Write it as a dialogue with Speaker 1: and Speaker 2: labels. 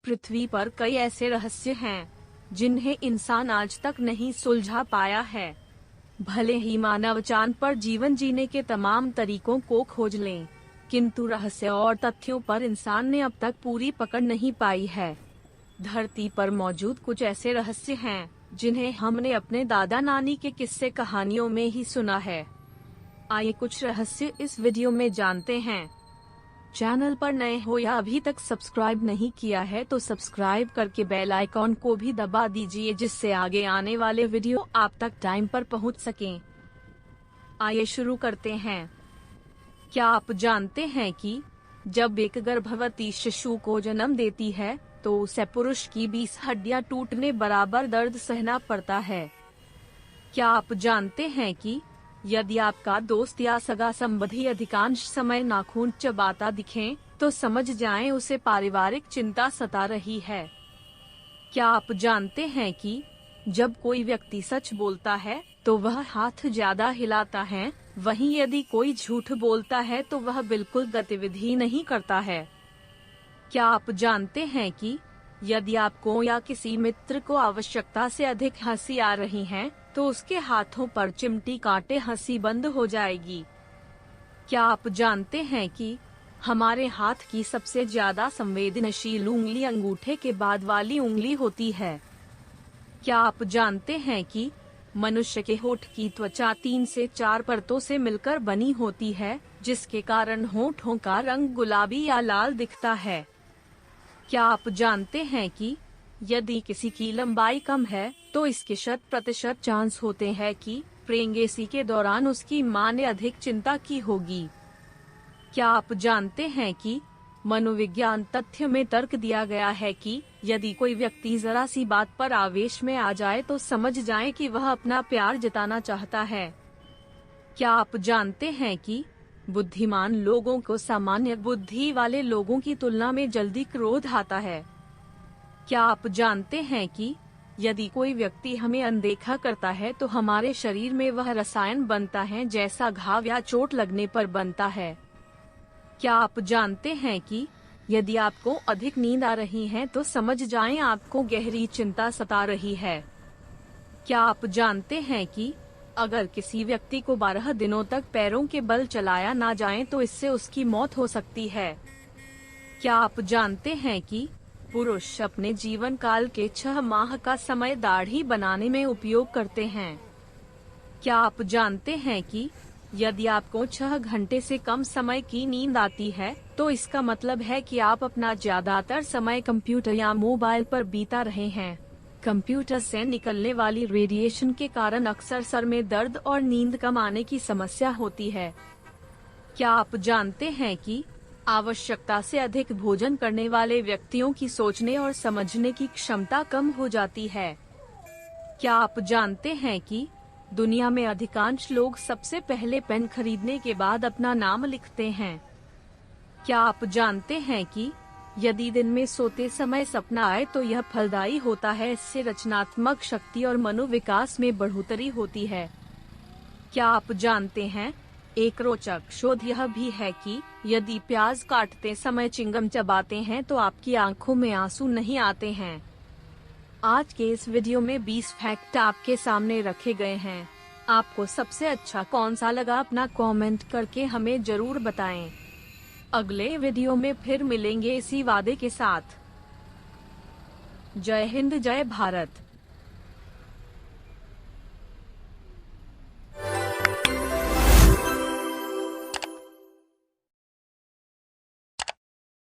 Speaker 1: पृथ्वी पर कई ऐसे रहस्य हैं जिन्हें इंसान आज तक नहीं सुलझा पाया है। भले ही मानव चांद पर जीवन जीने के तमाम तरीकों को खोज लें, किंतु रहस्य और तथ्यों पर इंसान ने अब तक पूरी पकड़ नहीं पाई है। धरती पर मौजूद कुछ ऐसे रहस्य हैं जिन्हें हमने अपने दादा नानी के किस्से कहानियों में ही सुना है। आइए कुछ रहस्य इस वीडियो में जानते हैं। चैनल पर नए हो या अभी तक सब्सक्राइब नहीं किया है तो सब्सक्राइब करके बेल आइकॉन को भी दबा दीजिए, जिससे आगे आने वाले वीडियो आप तक टाइम पर पहुंच सकें। आइए शुरू करते हैं। क्या आप जानते हैं कि जब एक गर्भवती शिशु को जन्म देती है तो उसे पुरुष की 20 हड्डियां टूटने बराबर दर्द सहना पड़ता है। क्या आप जानते हैं कि यदि आपका दोस्त या सगा संबंधी अधिकांश समय नाखून चबाता दिखे तो समझ जाएं उसे पारिवारिक चिंता सता रही है। क्या आप जानते हैं कि जब कोई व्यक्ति सच बोलता है तो वह हाथ ज्यादा हिलाता है, वहीं यदि कोई झूठ बोलता है तो वह बिल्कुल गतिविधि नहीं करता है। क्या आप जानते हैं कि यदि आपको या किसी मित्र को आवश्यकता से अधिक हंसी आ रही है तो उसके हाथों पर चिमटी काटे हंसी बंद हो जाएगी। क्या आप जानते हैं कि हमारे हाथ की सबसे ज्यादा संवेदनशील उंगली अंगूठे के बाद वाली उंगली होती है। क्या आप जानते हैं कि मनुष्य के होठ की त्वचा 3 से 4 परतों से मिलकर बनी होती है, जिसके कारण होठों का रंग गुलाबी या लाल दिखता है। क्या आप जानते हैं कि यदि किसी की लंबाई कम है तो इसके 100% चांस होते हैं कि प्रेगनेंसी के दौरान उसकी मां ने अधिक चिंता की होगी। क्या आप जानते हैं कि मनोविज्ञान तथ्य में तर्क दिया गया है कि यदि कोई व्यक्ति जरा सी बात पर आवेश में आ जाए तो समझ जाए कि वह अपना प्यार जताना चाहता है। क्या आप जानते हैं कि बुद्धिमान लोगों को सामान्य बुद्धि वाले लोगों की तुलना में जल्दी क्रोध आता है। क्या आप जानते हैं कि यदि कोई व्यक्ति हमें अनदेखा करता है तो हमारे शरीर में वह रसायन बनता है जैसा घाव या चोट लगने पर बनता है। क्या आप जानते हैं कि यदि आपको अधिक नींद आ रही है तो समझ जाएं आपको गहरी चिंता सता रही है। क्या आप जानते हैं कि अगर किसी व्यक्ति को 12 दिनों तक पैरों के बल चलाया ना जाए तो इससे उसकी मौत हो सकती है। क्या आप जानते हैं कि पुरुष अपने जीवन काल के 6 माह का समय दाढ़ी बनाने में उपयोग करते हैं। क्या आप जानते हैं कि यदि आपको 6 घंटे से कम समय की नींद आती है तो इसका मतलब है कि आप अपना ज्यादातर समय कंप्यूटर या मोबाइल पर बीता रहे हैं। कंप्यूटर से निकलने वाली रेडिएशन के कारण अक्सर सर में दर्द और नींद कम आने की समस्या होती है। क्या आप जानते हैं कि आवश्यकता से अधिक भोजन करने वाले व्यक्तियों की सोचने और समझने की क्षमता कम हो जाती है। क्या आप जानते हैं कि दुनिया में अधिकांश लोग सबसे पहले पेन खरीदने के बाद अपना नाम लिखते हैं। क्या आप जानते हैं कि यदि दिन में सोते समय सपना आए तो यह फलदायी होता है, इससे रचनात्मक शक्ति और मनोविकास में बढ़ोतरी होती है। क्या आप जानते हैं एक रोचक शोध यह भी है कि यदि प्याज काटते समय चिंगम चबाते हैं तो आपकी आंखों में आंसू नहीं आते हैं। आज के इस वीडियो में 20 फैक्ट आपके सामने रखे गए हैं। आपको सबसे अच्छा कौन सा लगा अपना कमेंट करके हमें जरूर बताएं। अगले वीडियो में फिर मिलेंगे इसी वादे के साथ। जय हिंद, जय भारत।